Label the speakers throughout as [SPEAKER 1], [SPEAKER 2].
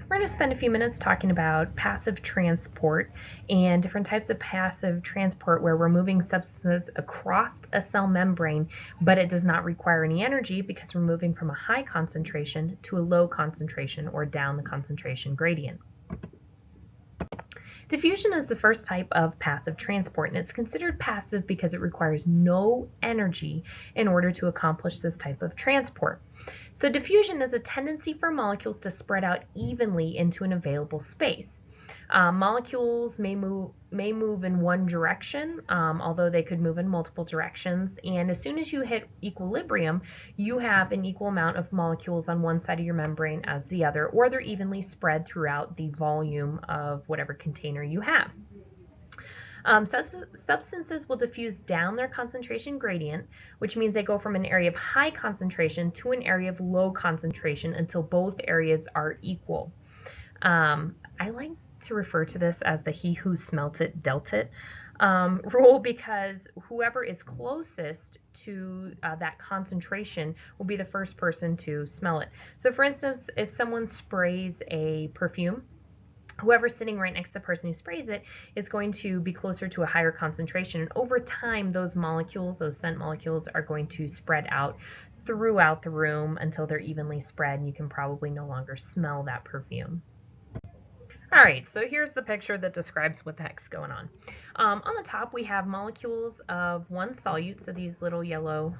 [SPEAKER 1] We're going to spend a few minutes talking about passive transport and different types of passive transport where we're moving substances across a cell membrane, but it does not require any energy because we're moving from a high concentration to a low concentration or down the concentration gradient. Diffusion is the first type of passive transport, and it's considered passive because it requires no energy in order to accomplish this type of transport. So diffusion is a tendency for molecules to spread out evenly into an available space. Molecules may move in one direction, although they could move in multiple directions. And as soon as you hit equilibrium, you have an equal amount of molecules on one side of your membrane as the other, or they're evenly spread throughout the volume of whatever container you have. Substances will diffuse down their concentration gradient, which means they go from an area of high concentration to an area of low concentration until both areas are equal. I like to refer to this as the he who smelt it dealt it rule, because whoever is closest to that concentration will be the first person to smell it. So for instance, if someone sprays a perfume, whoever's sitting right next to the person who sprays it is going to be closer to a higher concentration. And over time, those molecules, those scent molecules, are going to spread out throughout the room until they're evenly spread, and you can probably no longer smell that perfume. All right, so here's the picture that describes what the heck's going on. On the top, we have molecules of one solute, so these little yellow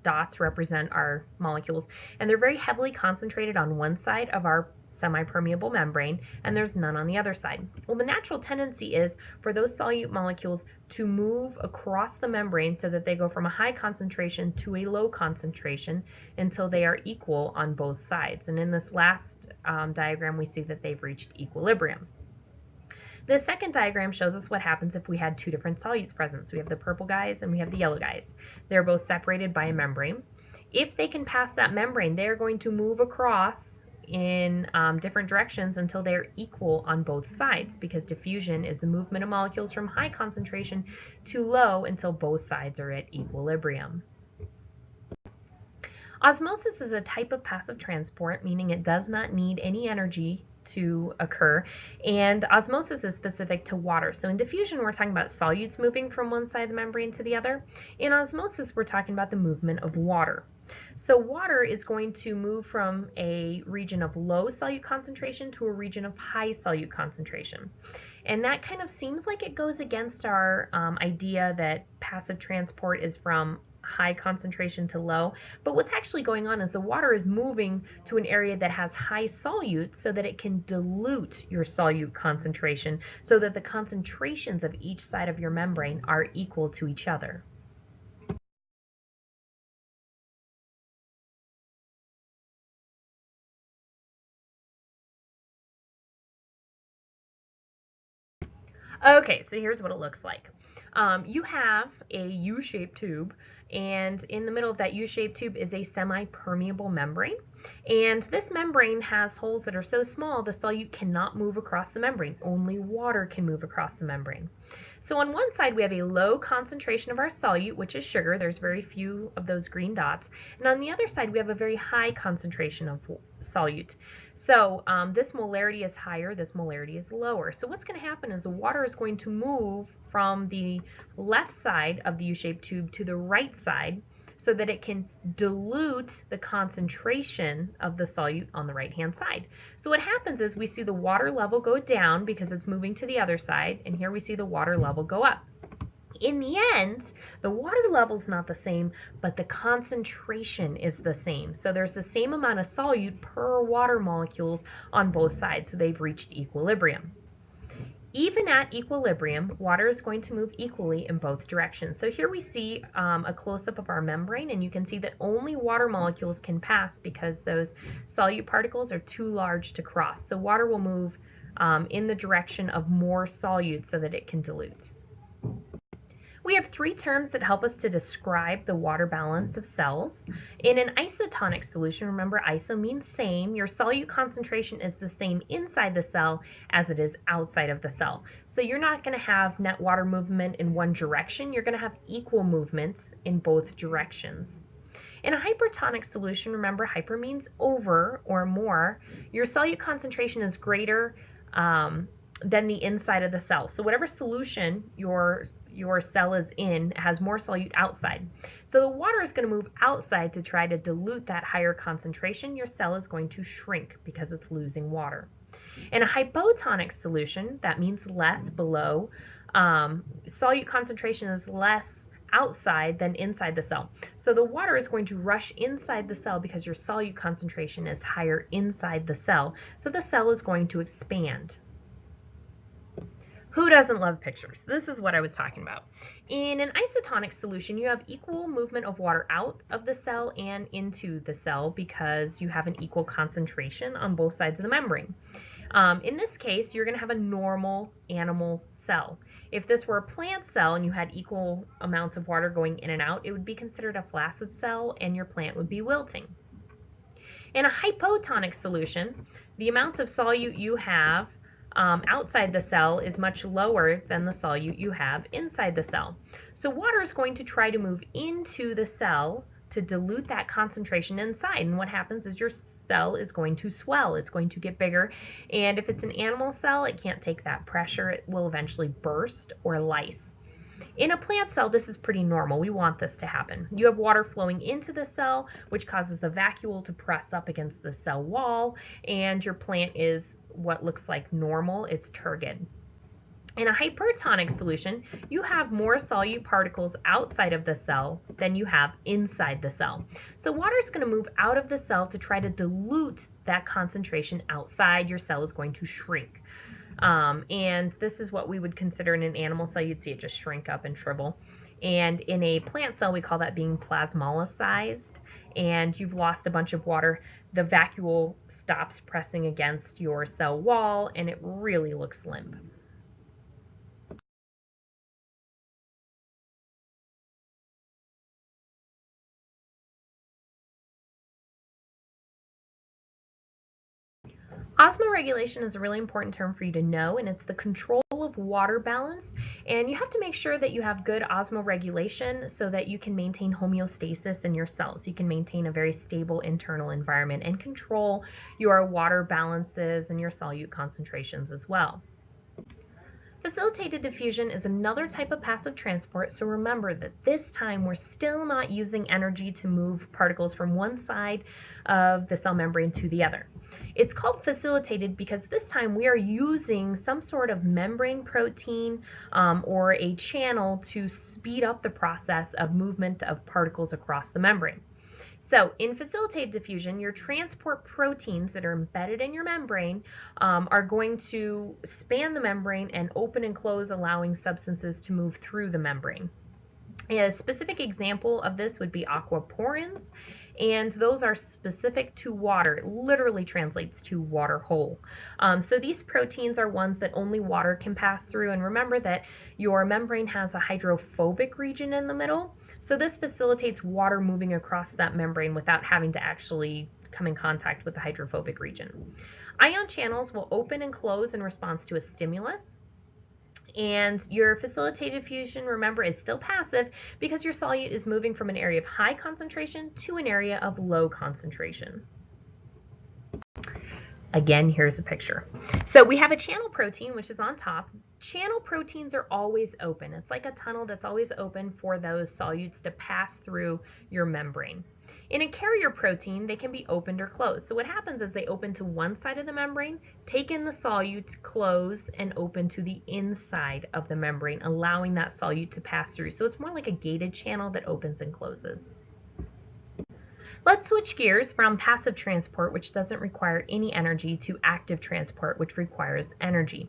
[SPEAKER 1] dots represent our molecules, and they're very heavily concentrated on one side of our semi-permeable membrane, and there's none on the other side. Well, the natural tendency is for those solute molecules to move across the membrane so that they go from a high concentration to a low concentration until they are equal on both sides. And in this last diagram, we see that they've reached equilibrium. The second diagram shows us what happens if we had two different solutes present. So we have the purple guys and we have the yellow guys. They're both separated by a membrane. If they can pass that membrane, they're going to move across in different directions until they're equal on both sides, because diffusion is the movement of molecules from high concentration to low until both sides are at equilibrium. Osmosis is a type of passive transport, meaning it does not need any energy to occur, and osmosis is specific to water. So in diffusion, we're talking about solutes moving from one side of the membrane to the other. In osmosis, we're talking about the movement of water. So water is going to move from a region of low solute concentration to a region of high solute concentration. And that kind of seems like it goes against our idea that passive transport is from high concentration to low, but what's actually going on is the water is moving to an area that has high solute so that it can dilute your solute concentration so that the concentrations of each side of your membrane are equal to each other. Okay, so here's what it looks like. You have a U-shaped tube, and in the middle of that U-shaped tube is a semi-permeable membrane. And this membrane has holes that are so small the solute cannot move across the membrane. Only water can move across the membrane. So on one side we have a low concentration of our solute, which is sugar. There's very few of those green dots. And on the other side we have a very high concentration of solute. So this molarity is higher, this molarity is lower. So what's going to happen is the water is going to move from the left side of the U-shaped tube to the right side so that it can dilute the concentration of the solute on the right-hand side. So what happens is we see the water level go down because it's moving to the other side, and here we see the water level go up. In the end, the water level is not the same, but the concentration is the same. So there's the same amount of solute per water molecules on both sides, so they've reached equilibrium. Even at equilibrium, water is going to move equally in both directions. So here we see a close-up of our membrane, and you can see that only water molecules can pass because those solute particles are too large to cross. So water will move in the direction of more solute so that it can dilute. We have three terms that help us to describe the water balance of cells. In an isotonic solution, remember iso means same, your solute concentration is the same inside the cell as it is outside of the cell. So you're not going to have net water movement in one direction, you're going to have equal movements in both directions. In a hypertonic solution, remember hyper means over or more, your solute concentration is greater than the inside of the cell. So whatever solution your cell is in has more solute outside. So the water is going to move outside to try to dilute that higher concentration. Your cell is going to shrink because it's losing water. In a hypotonic solution, that means less below, solute concentration is less outside than inside the cell. So the water is going to rush inside the cell because your solute concentration is higher inside the cell. So the cell is going to expand. Who doesn't love pictures? This is what I was talking about. In an isotonic solution, you have equal movement of water out of the cell and into the cell because you have an equal concentration on both sides of the membrane. In this case, you're going to have a normal animal cell. If this were a plant cell and you had equal amounts of water going in and out, it would be considered a flaccid cell and your plant would be wilting. In a hypotonic solution, the amount of solute you have outside the cell is much lower than the solute you have inside the cell. So water is going to try to move into the cell to dilute that concentration inside. And what happens is your cell is going to swell. It's going to get bigger. And if it's an animal cell, it can't take that pressure. It will eventually burst or lyse. In a plant cell, this is pretty normal. We want this to happen. You have water flowing into the cell, which causes the vacuole to press up against the cell wall, and your plant is what looks like normal. It's turgid. In a hypertonic solution, you have more solute particles outside of the cell than you have inside the cell. So water is going to move out of the cell to try to dilute that concentration outside. Your cell is going to shrink. And this is what we would consider in an animal cell. You'd see it just shrink up and shrivel. And in a plant cell, we call that being plasmolyzed. And you've lost a bunch of water. The vacuole stops pressing against your cell wall, and it really looks limp. Osmoregulation is a really important term for you to know, and it's the control of water balance. And you have to make sure that you have good osmoregulation so that you can maintain homeostasis in your cells. You can maintain a very stable internal environment and control your water balances and your solute concentrations as well. Facilitated diffusion is another type of passive transport, so remember that this time we're still not using energy to move particles from one side of the cell membrane to the other. It's called facilitated because this time we are using some sort of membrane protein or a channel to speed up the process of movement of particles across the membrane. So in facilitated diffusion, your transport proteins that are embedded in your membrane are going to span the membrane and open and close, allowing substances to move through the membrane. A specific example of this would be aquaporins, and those are specific to water. It literally translates to water hole. So these proteins are ones that only water can pass through, and remember that your membrane has a hydrophobic region in the middle. So this facilitates water moving across that membrane without having to actually come in contact with the hydrophobic region. Ion channels will open and close in response to a stimulus. And your facilitated diffusion, remember, is still passive because your solute is moving from an area of high concentration to an area of low concentration. Again, here's the picture. So we have a channel protein, which is on top. Channel proteins are always open. It's like a tunnel that's always open for those solutes to pass through your membrane. In a carrier protein, they can be opened or closed. So what happens is they open to one side of the membrane, take in the solute, close, and open to the inside of the membrane, allowing that solute to pass through. So it's more like a gated channel that opens and closes. Let's switch gears from passive transport, which doesn't require any energy, to active transport, which requires energy.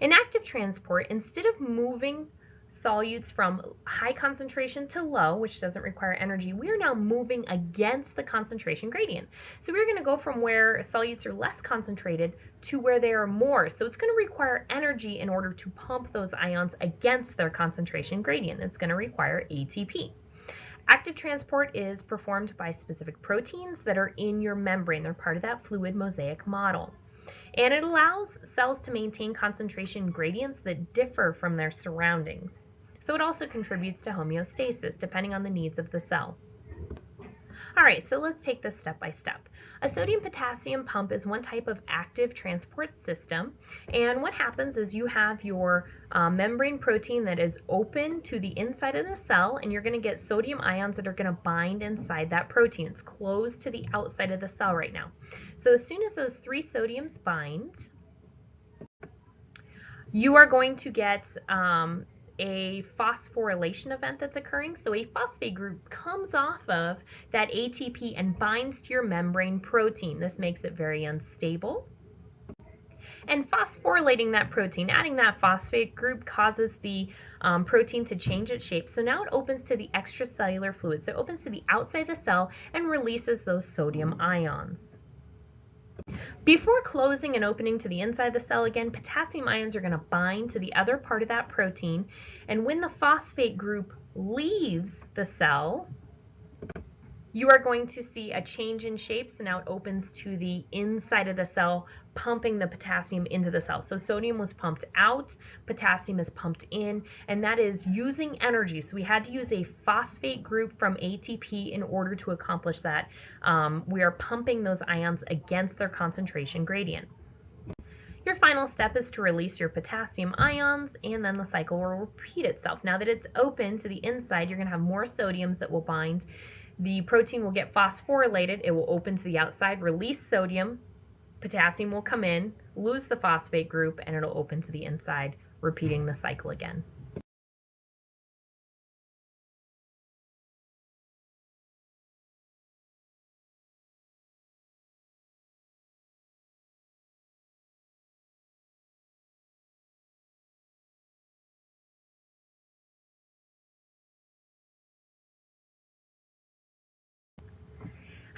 [SPEAKER 1] In active transport, instead of moving solutes from high concentration to low, which doesn't require energy, we are now moving against the concentration gradient. So we're going to go from where solutes are less concentrated to where they are more. So it's going to require energy in order to pump those ions against their concentration gradient. It's going to require ATP. Active transport is performed by specific proteins that are in your membrane. They're part of that fluid mosaic model. And it allows cells to maintain concentration gradients that differ from their surroundings. So it also contributes to homeostasis depending on the needs of the cell. All right, so let's take this step by step. A sodium-potassium pump is one type of active transport system, and what happens is you have your membrane protein that is open to the inside of the cell, and you're going to get sodium ions that are going to bind inside that protein. It's closed to the outside of the cell right now. So as soon as those three sodiums bind, you are going to get a phosphorylation event that's occurring. So a phosphate group comes off of that ATP and binds to your membrane protein. This makes it very unstable. And phosphorylating that protein, adding that phosphate group, causes the protein to change its shape. So now it opens to the extracellular fluid. So it opens to the outside of the cell and releases those sodium ions. Before closing and opening to the inside of the cell again, potassium ions are going to bind to the other part of that protein, and when the phosphate group leaves the cell, you are going to see a change in shape. So now it opens to the inside of the cell, pumping the potassium into the cell. So sodium was pumped out, potassium is pumped in, and that is using energy. So we had to use a phosphate group from ATP in order to accomplish that. We are pumping those ions against their concentration gradient. Your final step is to release your potassium ions, and then the cycle will repeat itself. Now that it's open to the inside, you're going to have more sodiums that will bind. The protein will get phosphorylated. It will open to the outside, release sodium. Potassium will come in, lose the phosphate group, and it'll open to the inside, repeating the cycle again.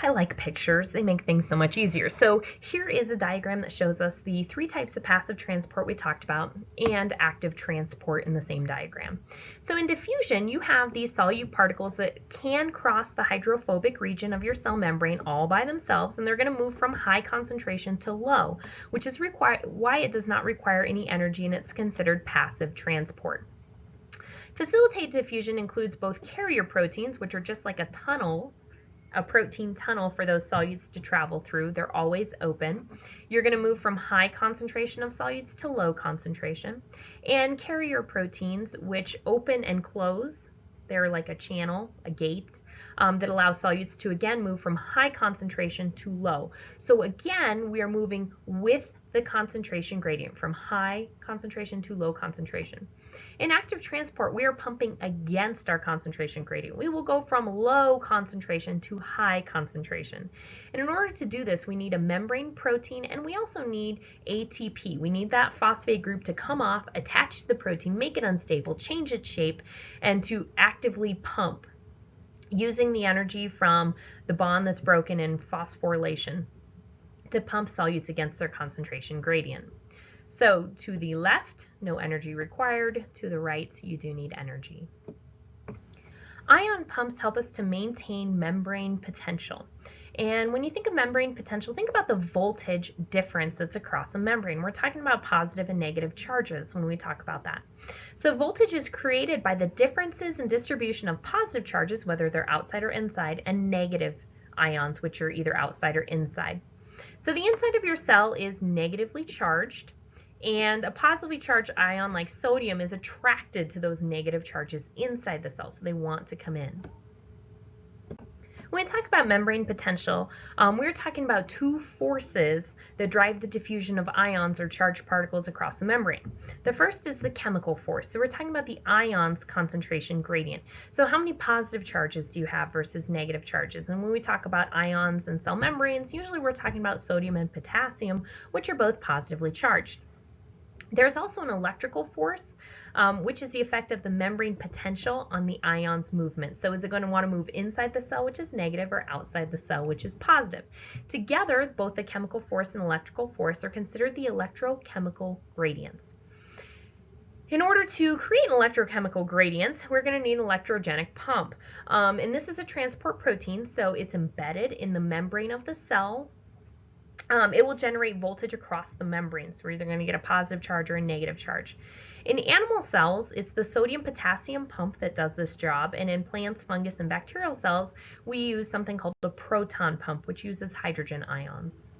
[SPEAKER 1] I like pictures. They make things so much easier. So here is a diagram that shows us the three types of passive transport we talked about and active transport in the same diagram. So in diffusion, you have these solute particles that can cross the hydrophobic region of your cell membrane all by themselves, and they're going to move from high concentration to low, which is why it does not require any energy, and it's considered passive transport. Facilitate diffusion includes both carrier proteins, which are just like a protein tunnel for those solutes to travel through. They're always open. You're going to move from high concentration of solutes to low concentration. And carrier proteins, which open and close. They're like a channel, a gate, that allows solutes to again move from high concentration to low. So again, we are moving with the concentration gradient from high concentration to low concentration. In active transport, we are pumping against our concentration gradient. We will go from low concentration to high concentration. And in order to do this, we need a membrane protein, and we also need ATP. We need that phosphate group to come off, attach to the protein, make it unstable, change its shape, and to actively pump using the energy from the bond that's broken in phosphorylation to pump solutes against their concentration gradient. So to the left, no energy required. To the right, you do need energy. Ion pumps help us to maintain membrane potential. And when you think of membrane potential, think about the voltage difference that's across a membrane. We're talking about positive and negative charges when we talk about that. So voltage is created by the differences in distribution of positive charges, whether they're outside or inside, and negative ions, which are either outside or inside. So the inside of your cell is negatively charged, and a positively charged ion like sodium is attracted to those negative charges inside the cell, so they want to come in. When we talk about membrane potential, we're talking about two forces that drive the diffusion of ions or charged particles across the membrane. The first is the chemical force. So we're talking about the ion's concentration gradient. So how many positive charges do you have versus negative charges? And when we talk about ions and cell membranes, usually we're talking about sodium and potassium, which are both positively charged. There's also an electrical force, which is the effect of the membrane potential on the ion's movement. So is it going to want to move inside the cell, which is negative, or outside the cell, which is positive? Together, both the chemical force and electrical force are considered the electrochemical gradients. In order to create electrochemical gradients, we're going to need an electrogenic pump. And this is a transport protein, so it's embedded in the membrane of the cell. it will generate voltage across the membrane. So we're either going to get a positive charge or a negative charge. In animal cells, it's the sodium-potassium pump that does this job, and in plants, fungus, and bacterial cells, we use something called the proton pump, which uses hydrogen ions.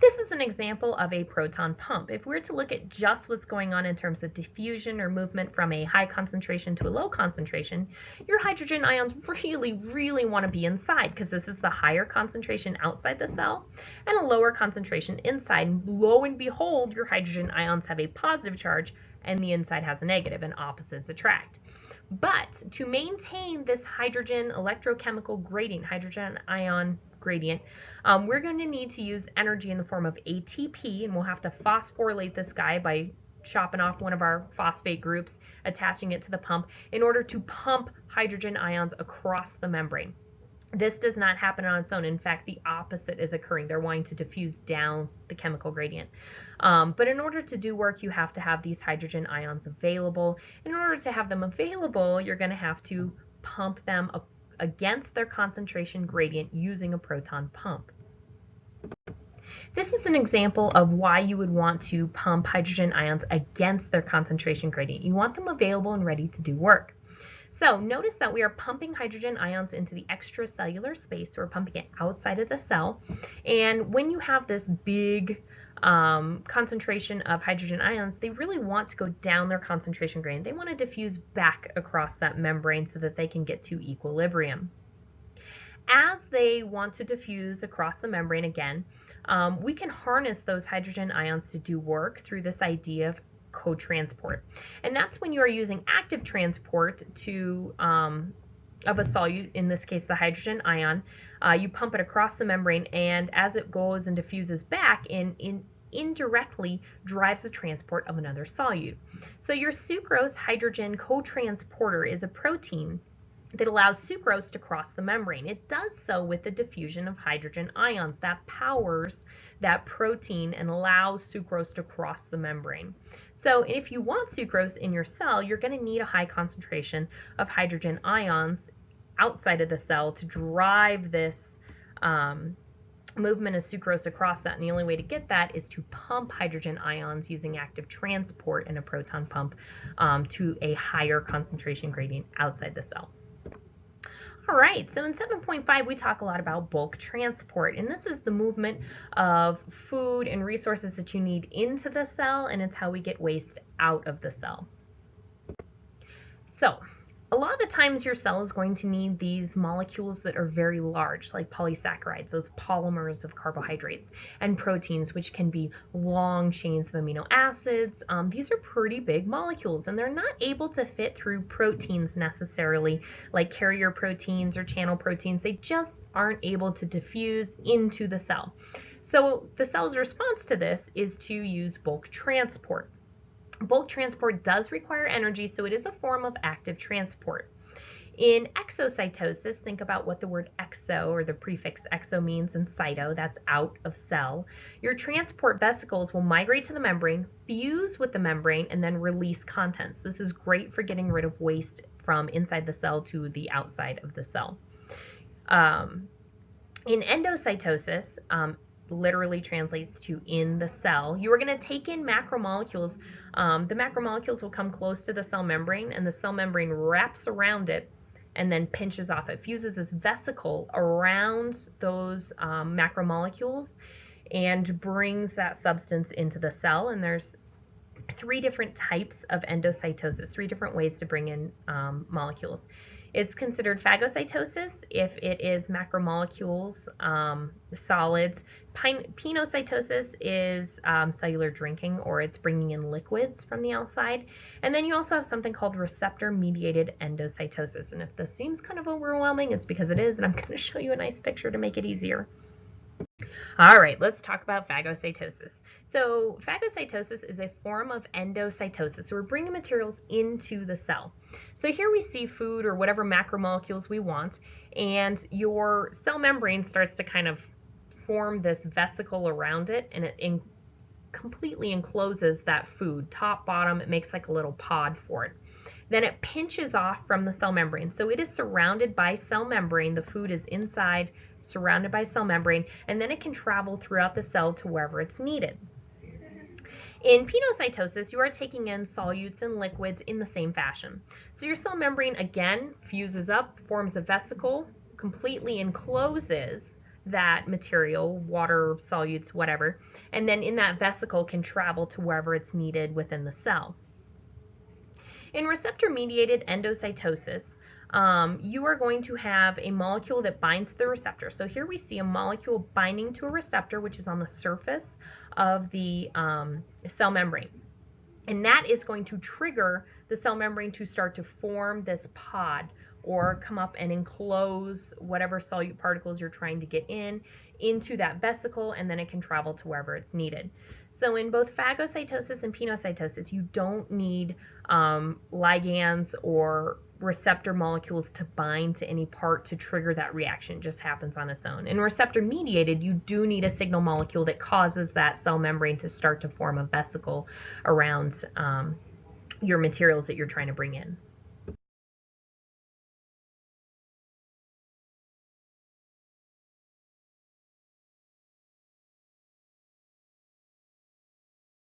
[SPEAKER 1] This is an example of a proton pump. If we were to look at just what's going on in terms of diffusion or movement from a high concentration to a low concentration, your hydrogen ions really want to be inside, because this is the higher concentration outside the cell and a lower concentration inside. Lo and behold, your hydrogen ions have a positive charge and the inside has a negative, and opposites attract. But to maintain this hydrogen electrochemical gradient, hydrogen ion gradient, we're going to need to use energy in the form of ATP, and we'll have to phosphorylate this guy by chopping off one of our phosphate groups, attaching it to the pump in order to pump hydrogen ions across the membrane. This does not happen on its own. In fact, the opposite is occurring. They're wanting to diffuse down the chemical gradient. But in order to do work, you have to have these hydrogen ions available. In order to have them available, you're going to have to pump them against their concentration gradient using a proton pump. This is an example of why you would want to pump hydrogen ions against their concentration gradient. You want them available and ready to do work. So notice that we are pumping hydrogen ions into the extracellular space. So we're pumping it outside of the cell. And when you have this big concentration of hydrogen ions, they really want to go down their concentration gradient. They want to diffuse back across that membrane so that they can get to equilibrium. As they want to diffuse across the membrane again, we can harness those hydrogen ions to do work through this idea of co-transport. And that's when you are using active transport of a solute, in this case the hydrogen ion. You pump it across the membrane, and as it goes and diffuses back, indirectly drives the transport of another solute. So your sucrose hydrogen co-transporter is a protein that allows sucrose to cross the membrane. It does so with the diffusion of hydrogen ions that powers that protein and allows sucrose to cross the membrane. So if you want sucrose in your cell, you're going to need a high concentration of hydrogen ions outside of the cell to drive this movement of sucrose across that. And the only way to get that is to pump hydrogen ions using active transport in a proton pump to a higher concentration gradient outside the cell. All right, so in 7.5 we talk a lot about bulk transport, and this is the movement of food and resources that you need into the cell, and it's how we get waste out of the cell. So a lot of the times your cell is going to need these molecules that are very large, like polysaccharides, those polymers of carbohydrates, and proteins, which can be long chains of amino acids. These are pretty big molecules, and they're not able to fit through proteins necessarily, like carrier proteins or channel proteins. They just aren't able to diffuse into the cell. So the cell's response to this is to use bulk transport. Bulk transport does require energy, so it is a form of active transport. In exocytosis, think about what the word exo or the prefix exo means in cyto, that's out of cell. Your transport vesicles will migrate to the membrane, fuse with the membrane, and then release contents. This is great for getting rid of waste from inside the cell to the outside of the cell. In endocytosis, literally translates to in the cell, you are going to take in macromolecules. The macromolecules will come close to the cell membrane, and the cell membrane wraps around it and then pinches off. It fuses this vesicle around those macromolecules and brings that substance into the cell. And there's 3 different types of endocytosis, 3 different ways to bring in molecules. It's considered phagocytosis if it is macromolecules, solids. Pinocytosis is cellular drinking, or it's bringing in liquids from the outside. And then you also have something called receptor-mediated endocytosis. And if this seems kind of overwhelming, it's because it is, and I'm going to show you a nice picture to make it easier. All right, let's talk about phagocytosis. So phagocytosis is a form of endocytosis. So we're bringing materials into the cell. So here we see food or whatever macromolecules we want, and your cell membrane starts to kind of form this vesicle around it, and it completely encloses that food, top, bottom. It makes like a little pod for it. Then it pinches off from the cell membrane. So it is surrounded by cell membrane. The food is inside surrounded by cell membrane, and then it can travel throughout the cell to wherever it's needed. In pinocytosis, you are taking in solutes and liquids in the same fashion. So your cell membrane again fuses up, forms a vesicle, completely encloses that material, water, solutes, whatever, and then in that vesicle can travel to wherever it's needed within the cell. In receptor-mediated endocytosis, you are going to have a molecule that binds to the receptor. So here we see a molecule binding to a receptor, which is on the surface of the cell membrane. And that is going to trigger the cell membrane to start to form this pod or come up and enclose whatever solute particles you're trying to get into that vesicle, and then it can travel to wherever it's needed. So in both phagocytosis and pinocytosis, you don't need ligands or receptor molecules to bind to any part to trigger that reaction. It just happens on its own. In receptor mediated, you do need a signal molecule that causes that cell membrane to start to form a vesicle around your materials that you're trying to bring in.